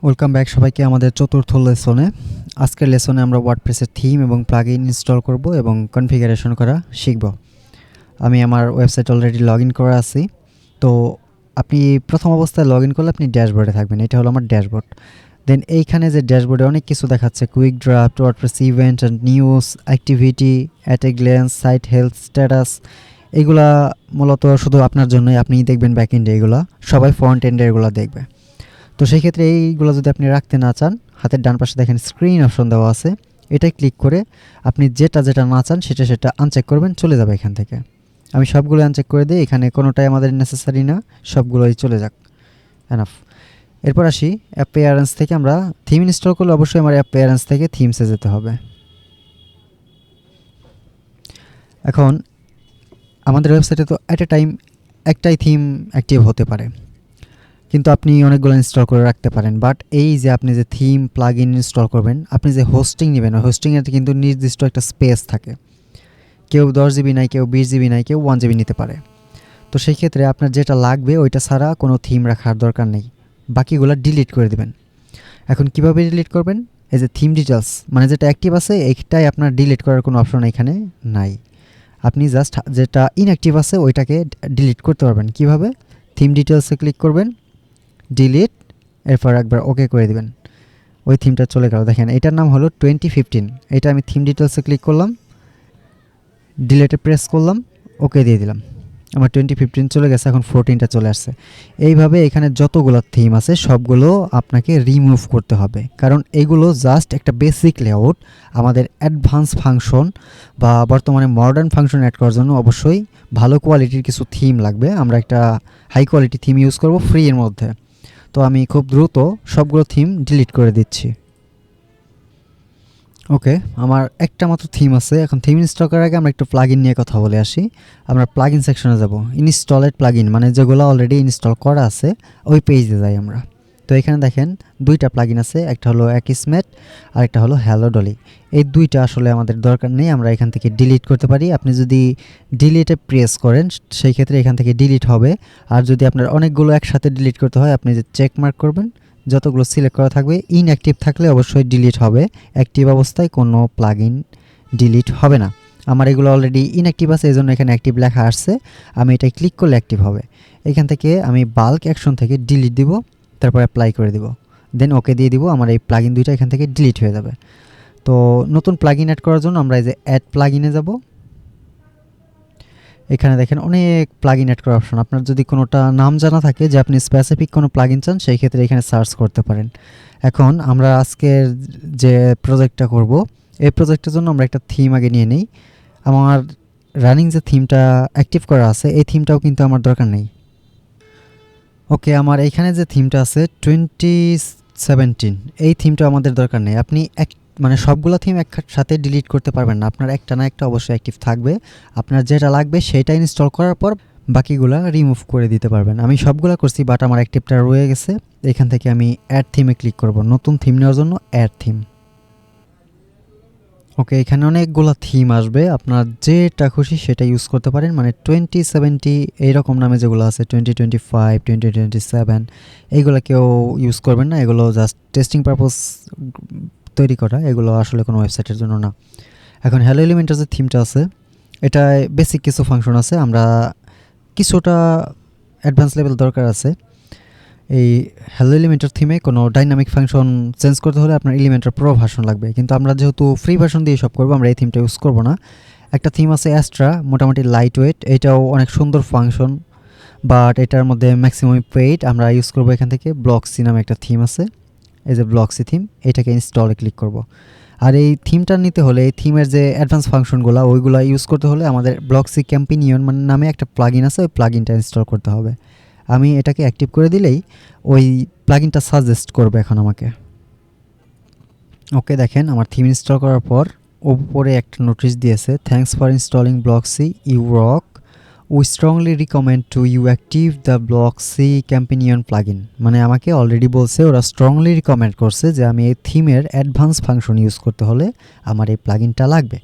Welcome back সবাইকে আমাদের চতুর্থ লেসনে। আজকের লেসনে আমরা ওয়ার্ডপ্রেসের থিম এবং প্লাগইন ইনস্টল করব এবং কনফিগারেশন করা শিখব। আমি আমার ওয়েবসাইট অলরেডি লগ ইন করা আছি। তো আপনি প্রথম অবস্থায় লগ ইন করলে আপনি ড্যাশবোর্ডে থাকবেন। এটা হলো আমার ড্যাশবোর্ড। দেন এইখানে যে ড্যাশবোর্ডে অনেক কিছু দেখাচ্ছে, quick draft, WordPress event and news, activity, at a glance, site health, status. এগুলা মূলত শুধু আপনার জন্যই, আপনি দেখবেন ব্যাক এন্ডে, এগুলা সবাই ফ্রন্ট এন্ডে এগুলো দেখবে। তো সেই ক্ষেত্রে এইগুলো যদি আপনি রাখতে না চান, হাতের ডান পাশে দেখেন স্ক্রিন অপশন দেওয়া আছে, এটাই ক্লিক করে আপনি যেটা না চান সেটা আনচেক করবেন, চলে যাবে এখান থেকে। আমি সবগুলো আনচেক করে দিই, এখানে কোনোটাই আমাদের নেসেসারি না, সবগুলোই চলে যাক, এনাফ। এরপর আসি অ্যাপিয়ারেন্স থেকে। আমরা থিম ইনস্টল করলে অবশ্যই আমার অ্যাপিয়ারেন্স থেকে থিমসে যেতে হবে। এখন আমাদের ওয়েবসাইটে তো অ্যাট এ টাইম একটাই থিম অ্যাক্টিভ হতে পারে, কিন্তু আপনি অনেকগুলো ইনস্টল করে রাখতে পারেন। বাট এই যে আপনি যে থিম প্লাগইন ইনস্টল করবেন, আপনি যে হোস্টিং নেবেন, হোস্টিংয়ের কিন্তু নির্দিষ্ট একটা স্পেস থাকে। কেউ 10 জিবি নাই, কেউ 20 জিবি নাই, কেউ 1 জিবি নিতে পারে। তো সেই ক্ষেত্রে আপনার যেটা লাগবে ওইটা ছাড়া কোনো থিম রাখার দরকার নেই, বাকিগুলো ডিলিট করে দেবেন। এখন কিভাবে ডিলিট করবেন? এই যে থিম ডিটেলস, মানে যেটা অ্যাক্টিভ আছে এইটাই আপনার ডিলিট করার কোনো অপশন এখানে নাই। আপনি জাস্ট যেটা ইনঅ্যাক্টিভ আছে ওইটাকে ডিলিট করতে পারবেন। কিভাবে? থিম ডিটেলসে ক্লিক করবেন, ডিলিট, এরপর একবার ওকে করে দিবেন, ওই থিমটা চলে গেল। দেখেন এটার নাম হলো 2015। এটা আমি থিম ডিটেলসে ক্লিক করলাম, ডিলিটে প্রেস করলাম, ওকে দিয়ে দিলাম, আমার 2015 চলে গেছে। এখন 14টা চলে আসছে। এইভাবে এখানে যতগুলো থিম আছে সবগুলো আপনাকে রিমুভ করতে হবে, কারণ এগুলো জাস্ট একটা বেসিক লেআউট। আমাদের অ্যাডভান্স ফাংশন বা বর্তমানে মডার্ন ফাংশন অ্যাড করার জন্য অবশ্যই ভালো কোয়ালিটির কিছু থিম লাগবে। আমরা একটা হাই কোয়ালিটি থিম ইউজ করব ফ্রি এর মধ্যে। তো আমি খুব দ্রুত সবগুলো থিম ডিলিট করে দিচ্ছি। ওকে, আমার একটা মাত্র থিম আছে। এখন থিম ইনস্টল করার আগে আমরা একটু প্লাগইন নিয়ে কথা বলে আসি। আমরা প্লাগইন সেকশনে যাব, ইনস্টলেড প্লাগইন মানে যেগুলো অলরেডি ইনস্টল করা আছে ওই পেজে যাই আমরা। তো এখানে দেখেন দুইটা প্লাগইন আছে, একটা হলো অ্যাকিসমেট আর একটা হলো হ্যালো ডলি। এই দুইটা আসলে আমাদের দরকার নেই, আমরা এখান থেকে ডিলিট করতে পারি। আপনি যদি ডিলিটে প্রেস করেন সেই ক্ষেত্রে এখান থেকে ডিলিট হবে। আর যদি আপনার অনেকগুলো একসাথে ডিলিট করতে হয়, আপনি যে চেক মার্ক করবেন, যতগুলো সিলেক্ট করা থাকবে ইনঅ্যাক্টিভ থাকলে অবশ্যই ডিলিট হবে, অ্যাক্টিভ অবস্থায় কোনো প্লাগইন ডিলিট হবে না। আমার এগুলো অলরেডি ইনঅ্যাক্টিভ আছে, এই জন্য এখানে অ্যাক্টিভ লেখা আসছে। আমি এটা ক্লিক করলে অ্যাক্টিভ হবে। এখান থেকে আমি বাল্ক অ্যাকশন থেকে ডিলিট দিব, তারপর অ্যাপ্লাই করে দিব, দেন ওকে দিয়ে দিব। আমার এই প্লাগইন দুইটা এখান থেকে ডিলিট হয়ে যাবে। তো নতুন প্লাগইন অ্যাড করার জন্য আমরা এই যে অ্যাড প্লাগইনে যাব। এখানে দেখেন অনেক প্লাগইন অ্যাড করার অপশন। আপনার যদি কোনোটা নাম জানা থাকে যে আপনি স্পেসিফিক কোনো প্লাগইন চান, সেই ক্ষেত্রে এখানে সার্চ করতে পারেন। এখন আমরা আজকের যে প্রজেক্টটা করব, এই প্রজেক্টের জন্য আমরা একটা থিম আগে নিয়ে নিই। আমার রানিং যে থিমটা অ্যাক্টিভ করা আছে এই থিমটাও কিন্তু আমার দরকার নেই। ওকে, আমার এইখানে যে থিমটা আছে 2017, এই থিমটা আমাদের দরকার নেই। আপনি মানে সবগুলো থিম একসাথে ডিলিট করতে পারবেন না, আপনার একটা না একটা অবশ্যই অ্যাক্টিভ থাকবে। আপনার যেটা লাগবে সেটা ইনস্টল করার পর বাকিগুলো রিমুভ করে দিতে পারবেন। আমি সবগুলো করছি, বাট আমার অ্যাক্টিভটা রয়ে গেছে। এখান থেকে আমি অ্যাড থিমে ক্লিক করব, নতুন থিম নেওয়ার জন্য অ্যাড থিম। ওকে, এখানে অনেকগুলো থিম আসবে, আপনার যেটা খুশি সেটা ইউজ করতে পারেন। মানে 2070 এইরকম নামে যেগুলো আছে, 2025, 2027, এইগুলো কেউ ইউজ করবেন না। এগুলো জাস্ট টেস্টিং পারপোজ তৈরি করা, এগুলো আসলে কোনো ওয়েবসাইটের জন্য না। এখন হ্যালো এলিমেন্টের যে থিমটা আছে, এটায় বেসিক কিছু ফাংশন আছে, আমরা কিছুটা অ্যাডভান্স লেভেল দরকার আছে। এই হ্যালো এলিমেন্টের থিমে কোনো ডাইনামিক ফাংশন চেঞ্জ করতে হলে আপনার এলিমেন্টের প্রো ভার্সন লাগবে, কিন্তু আমরা যেহেতু ফ্রি ভার্সন দিয়ে সব করবো, আমরা এই থিমটা ইউজ করবো না। একটা থিম আছে অ্যাস্ট্রা, মোটামুটি লাইট ওয়েট, এটাও অনেক সুন্দর ফাংশন, বাট এটার মধ্যে ম্যাক্সিমাম পেইড। আমরা ইউজ করবো এখান থেকে ব্লকসি নামে একটা থিম আছে, এই যে ব্লকসি থিম, এটাকে ইনস্টলে ক্লিক করব। আর এই থিমটা নিতে হলে, এই থিমের যে অ্যাডভান্স ফাংশনগুলো ওইগুলো ইউজ করতে হলে আমাদের ব্লকসি ক্যাম্পিনিয়ন মানে নামে একটা প্লাগইন আছে, ওই প্লাগইনটা ইনস্টল করতে হবে। আমি এটাকে অ্যাক্টিভ করে দিলেই ওই প্লাগইনটা সাজেস্ট করবে এখন আমাকে। ওকে, দেখেন আমার থিম ইনস্টল করার পর উপরে একটা নোটিশ দিয়েছে, thanks for installing Blocksy, you rock, we strongly recommend to you active the Blocksy companion plugin. মানে আমাকে অলরেডি বলছে, ওরা স্ট্রংলি রিকমেন্ড করছে যে আমি এই থিমের অ্যাডভান্স ফাংশন ইউজ করতে হলে আমার এই প্লাগইনটা লাগবে।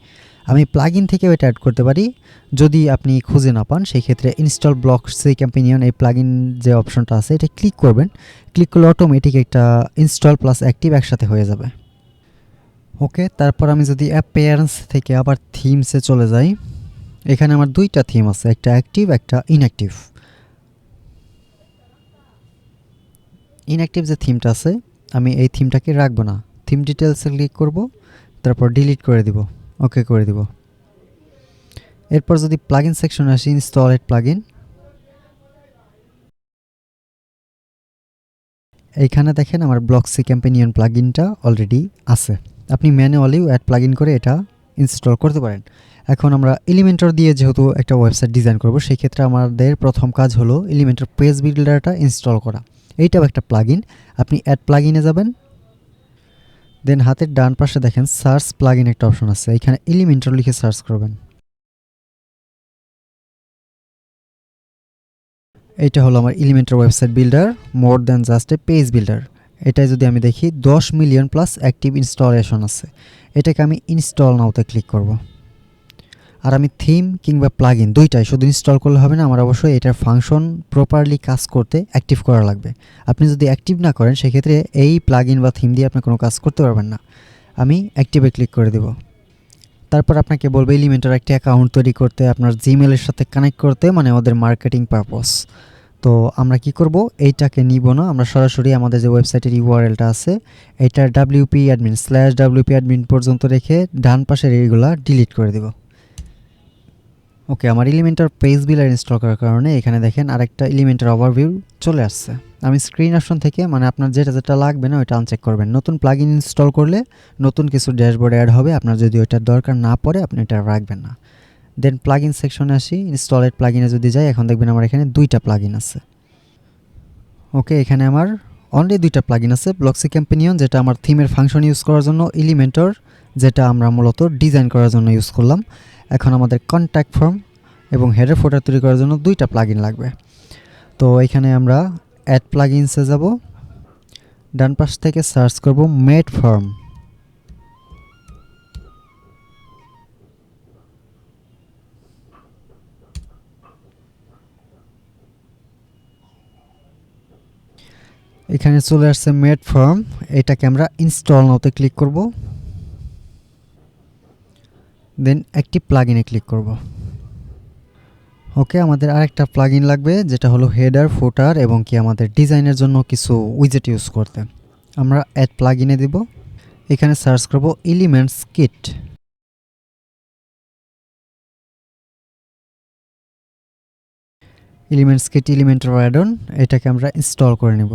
আমি প্লাগইন থেকেও এটা অ্যাড করতে পারি। যদি আপনি খুঁজে না পান সেই ক্ষেত্রে ইনস্টল ব্লকসি কম্পেনিয়ন এই প্লাগইন যে অপশনটা আছে এটা ক্লিক করবেন। ক্লিক করলে অটোমেটিক একটা ইনস্টল প্লাস অ্যাক্টিভ একসাথে হয়ে যাবে। ওকে, তারপর আমি যদি অ্যাপিয়ারেন্স থেকে আবার থিমসে চলে যাই, এখানে আমার দুইটা থিম আছে, একটা অ্যাক্টিভ একটা ইনঅ্যাক্টিভ। ইনঅ্যাক্টিভ যে থিমটা আছে আমি এই থিমটাকে রাখবো না। থিম ডিটেলসে ক্লিক করব, তারপর ডিলিট করে দিব, ওকে করে দিব। এরপর যদি প্লাগইন সেকশনে আসি, ইনস্টল এড প্লাগইন, এইখানে দেখেন আমার ব্লকসি কম্পেনিয়ন প্লাগইনটা অলরেডি আছে। আপনি ম্যানুয়ালিও অ্যাড প্লাগইন করে এটা ইনস্টল করতে পারেন। এখন আমরা এলিমেন্টর দিয়ে যেহেতু একটা ওয়েবসাইট ডিজাইন করব, সেই ক্ষেত্রে আমাদের প্রথম কাজ হলো এলিমেন্টর পেজ বিল্ডারটা ইনস্টল করা। এইটাও একটা প্লাগইন। আপনি অ্যাড প্লাগইনে যাবেন, দেন হাতের ডান পাশে দেখেন সার্চ প্লাগইন একটা অপশন আছে, এখানে এলিমেন্টর লিখে সার্চ করবেন। এইটা হলো আমার Elementor website builder, more than just a page builder. এটাই যদি আমি দেখি 10 মিলিয়ন প্লাস অ্যাক্টিভ ইনস্টলেশন আছে। এটাকে আমি ইনস্টল নাওতে ক্লিক করব। আর আমি থিম কিংবা প্লাগইন দুইটাই শুধু ইনস্টল করলে হবে না, আমার অবশ্যই এটার ফাংশন প্রপারলি কাজ করতে অ্যাক্টিভ করা লাগবে। আপনি যদি অ্যাক্টিভ না করেন সেক্ষেত্রে এই প্লাগইন বা থিম দিয়ে আপনি কোনো কাজ করতে পারবেন না। আমি অ্যাক্টিভে ক্লিক করে দেব। তারপর আপনাকে বলবে এলিমেন্টর একটা অ্যাকাউন্ট তৈরি করতে, আপনার জিমেলের সাথে কানেক্ট করতে, মানে ওদের মার্কেটিং পারপস। তো আমরা কি করব, এইটাকে নিব না, আমরা সরাসরি আমাদের যে ওয়েবসাইটের ইউআরএলটা আছে এটার wp admin /wp admin পর্যন্ত রেখে ডান পাশের এইগুলা ডিলিট করে দেব। ওকে, আমার এলিমেন্টর পেজ বিল্ডার ইনস্টল করার কারণে এখানে দেখেন আরেকটা এলিমেন্টর ওভারভিউ চলে আসছে। আমি স্ক্রিন অপশন থেকে, মানে আপনার যেটা যেটা লাগবে না ওইটা আনচেক করবেন। নতুন প্লাগইন ইনস্টল করলে নতুন কিছু ড্যাশবোর্ড অ্যাড হবে, আপনার যদি ওইটার দরকার না পড়ে আপনি এটা রাখবেন না। দেন প্লাগইন সেকশনে আসি, ইনস্টলেড প্লাগইনে যদি যাই, এখন দেখবেন আমার এখানে দুইটা প্লাগইন আছে। ওকে, এখানে আমার অনলি দুইটা প্লাগইন আছে, ব্লকসি কম্পেনিয়ন যেটা আমার থিমের ফাংশন ইউজ করার জন্য, এলিমেন্টর যেটা আমরা মূলত ডিজাইন করার জন্য ইউজ করলাম। এখন আমাদের কন্ট্যাক্ট ফর্ম এবং হেডার ফোল্ডার তৈরি করার জন্য দুইটা প্লাগইন লাগবে। তো এখানে আমরা অ্যাড প্লাগইনসে যাব, ডান পাশ থেকে সার্চ করব মেড ফর্ম। এখানে চলে আসছে মেড ফর্ম, এটাকে আমরা ইনস্টল নাওতে ক্লিক করব, দেন একটি প্লাগইনে ক্লিক করব। ওকে, আমাদের আরেকটা প্লাগইন লাগবে যেটা হলো হেডার ফুটার এবং কি আমাদের ডিজাইনের জন্য কিছু উইজেট ইউজ করতে। আমরা অ্যাড প্লাগইনে দিব, এখানে সার্চ করব elements kit. Elements kit Elementor add-on, এটাকে আমরা ইনস্টল করে নেব,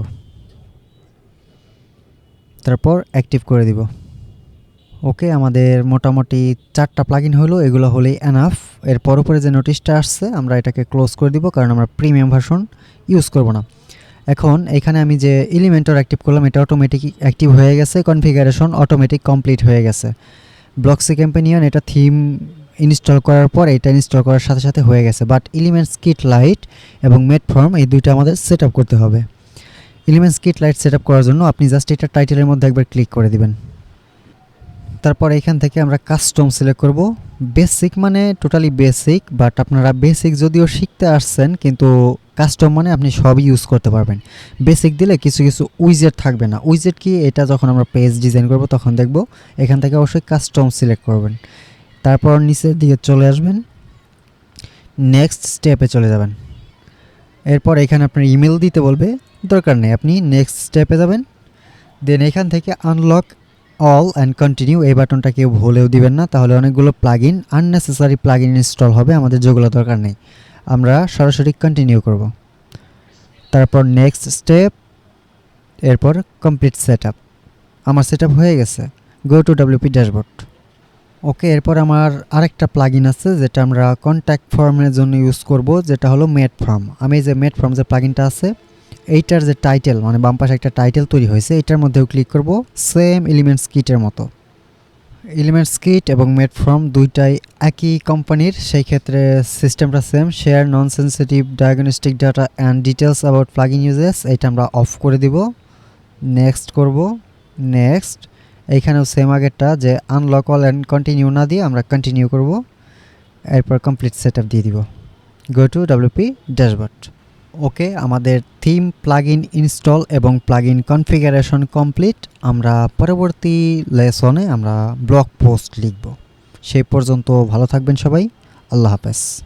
তারপর অ্যাক্টিভ করে দিব। ওকে, আমাদের মোটামুটি 4টা প্লাগইন হলো, এগুলো হলেই এনাফ। এরপর উপরে যে নোটিশটা আসছে আমরা এটাকে ক্লোজ করে দিব, কারণ আমরা প্রিমিয়াম ভার্সন ইউজ করব না। এখন এখানে আমি যে এলিমেন্টর অ্যাক্টিভ করলাম এটা অটোমেটিক অ্যাক্টিভ হয়ে গেছে, কনফিগারেশন অটোমেটিক কমপ্লিট হয়ে গেছে। ব্লকসি কম্পেনিয়ন এটা থিম ইনস্টল করার পর এটা ইনস্টল করার সাথে সাথে হয়ে গেছে, বাট এলিমেন্টস কিট লাইট এবং মেড ফর্ম এই দুইটা আমাদের সেট আপ করতে হবে। Elements kit light set up করার জন্য আপনি জাস্ট এটা টাইটেলের মধ্যে একবার ক্লিক করে দিবেন। তারপর এখান থেকে আমরা কাস্টম সিলেক্ট করব। বেসিক মানে টোটালি বেসিক, বাট আপনারা বেসিক যদিও শিখতে আসছেন কিন্তু কাস্টম মানে আপনি সবই ইউজ করতে পারবেন। বেসিক দিলে কিছু কিছু উইজেট থাকবে না। উইজেট কি, এটা যখন আমরা পেজ ডিজাইন করব তখন দেখব। এখান থেকে অবশ্যই কাস্টম সিলেক্ট করবেন, তারপর নিচের দিকে চলে আসবেন, নেক্সট স্টেপে চলে যাবেন। এরপর এখানে আপনার ইমেল দিতে বলবে, দরকার নেই, আপনি নেক্সট স্টেপে যাবেন। দেন এখান থেকে আনলক অল অ্যান্ড কন্টিনিউ এই বাটনটা কেউ ভুলেও দিবেন না, তাহলে অনেকগুলো প্লাগইন আননেসেসারি প্লাগইন ইনস্টল হবে, আমাদের যেগুলো দরকার নেই। আমরা সরাসরি কন্টিনিউ করব, তারপর নেক্সট স্টেপ, এরপর কমপ্লিট সেটআপ। আমার সেটআপ হয়ে গেছে, গো টু ডব্লিউপি ড্যাশবোর্ড। ওকে, এরপর আমার আরেকটা প্লাগইন আছে যেটা আমরা কন্ট্যাক্ট ফর্মের জন্য ইউজ করব, যেটা হলো মেড ফর্ম। আমি যে মেড ফর্ম যে প্লাগইনটা আছে এইটার যে টাইটেল, মানে বাম পাশে একটা টাইটেল তৈরি হয়েছে, এটার মধ্যেও ক্লিক করব, সেম এলিমেন্টস কিটের মতো। এলিমেন্টস কিট এবং মেড ফর্ম দুইটাই একই কোম্পানির, সেই ক্ষেত্রে সিস্টেমটা same. Share non sensitive diagnostic data and details about plugin uses, এটা আমরা অফ করে দিব। নেক্সট করব, নেক্সট। এইখানেও সেম আগেরটা যে আনলক অল অ্যান্ড কন্টিনিউ না দিয়ে আমরা কন্টিনিউ করব, এরপর কমপ্লিট সেটআপ দিয়ে দিব। Go to WP dashboard. Okay, আমাদের থিম প্লাগইন ইনস্টল এবং প্লাগইন কনফিগারেশন কমপ্লিট। আমরা পরবর্তী লেসনে আমরা ব্লগ পোস্ট লিখব। সেই পর্যন্ত ভালো থাকবেন সবাই। আল্লাহ হাফেজ।